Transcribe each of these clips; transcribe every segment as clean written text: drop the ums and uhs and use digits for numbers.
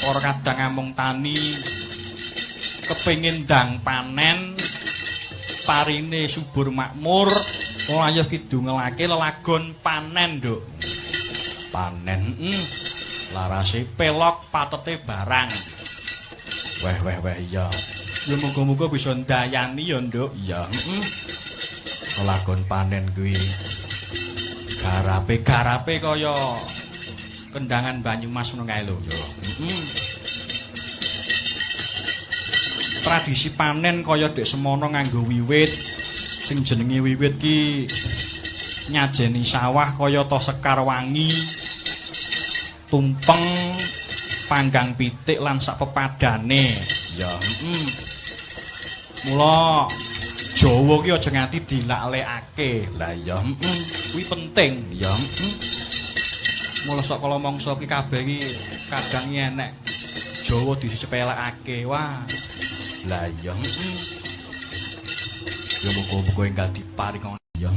para kadang amung tani kepengin ndang panen parine subur makmur layah kidungelake lelagon panen nduk panen larase pelok patete barang weh iya ya muga-muga bisa ndayani ya nduk ya lelagon panen kuwi garape kaya kendangan Banyumas ngono kae lho ya tradisi panen kaya dek semono nganggo wiwit sing jenenge wiwit ki nyajeni sawah kaya to Sekar Wangi tumpeng panggang pitik lan sak pepadane ya mula Jawa ki aja nganti dilaklekake lah ya kuwi penting ya mula sok kala mangsa ki kabeh ki kadang enek Jawa disepelekake wah lah ya ya muga-muga enggal diparing ya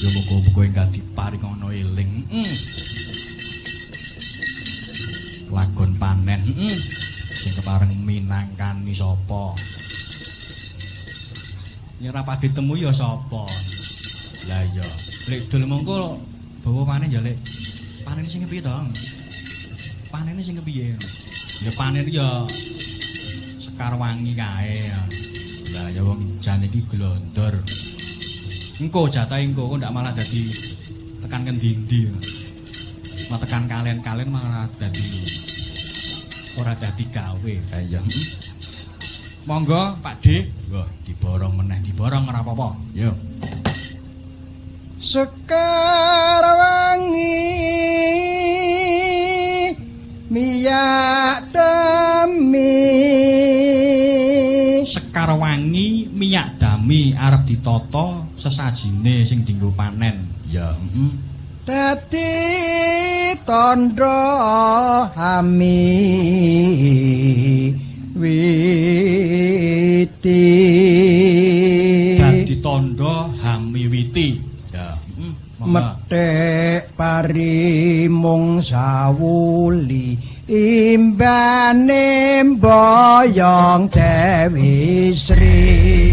ya muga-muga enggal diparing ana eling lagon panen sing kepareng minangkani sapa ya ora pati temu ya sapa lah ya lek dul mengko bawa panen ya lek panen sing kepiye to panene sing kepiye ya panen ya Sekar Wangi kae. Lah ya wong jan iki glondor. Engko jatah engko kok ndak malah dadi tekan kendi-endi. Mau tekan kalian malah dadi ora dadi gawe. Lah ya. Monggo Pak D. Wah, diborong meneh, diborong ora apa-apa. Yo. Sekar Wangi miyak dami Sekar Wangi minyak dami arep ditata sesajine sing dienggo panen ya dadi tandha hami witi dadi tandha hamiwiti ya metek parimung sawuli imbane boyong Dewi Sri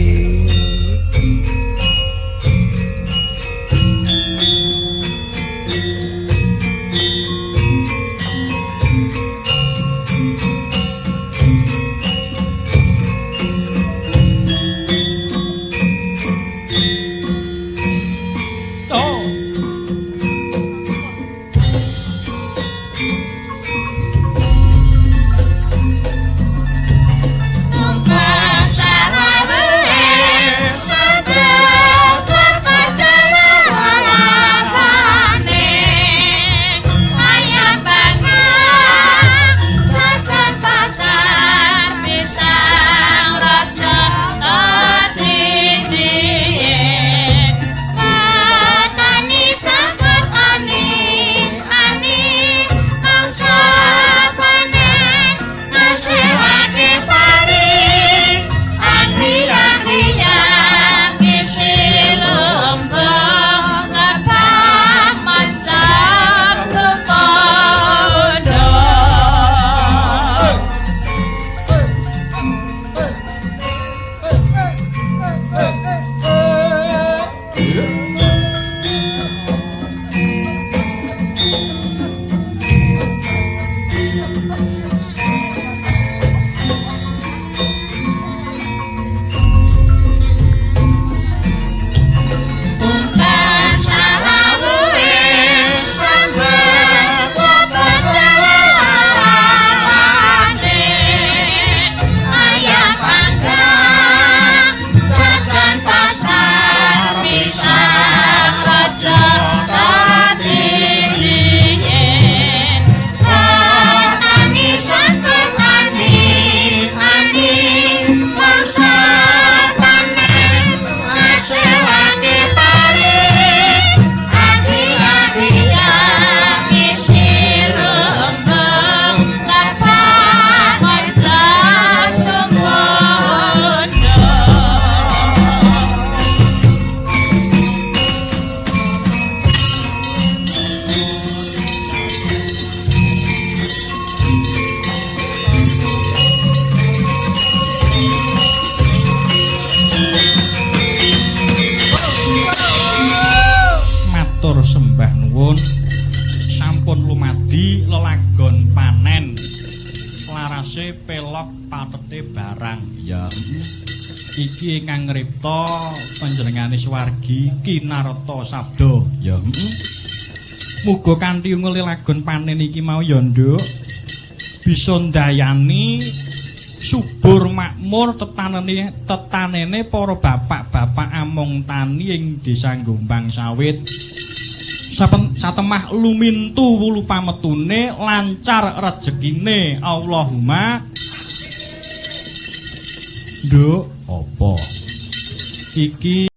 nuwun sampun lumadi lelagon panen larase pelok patete barang ya iki ingkang ngripta panjenengane swargi Kinarta Sabda ya muga kanthi lelagon panen iki mau ya nduk bisa ndayani subur makmur tetanene para bapak-bapak among tani ing Desa Gombang Sawit satemah lumintu wulu pametune lancar rejekine Allahumma nduk apa iki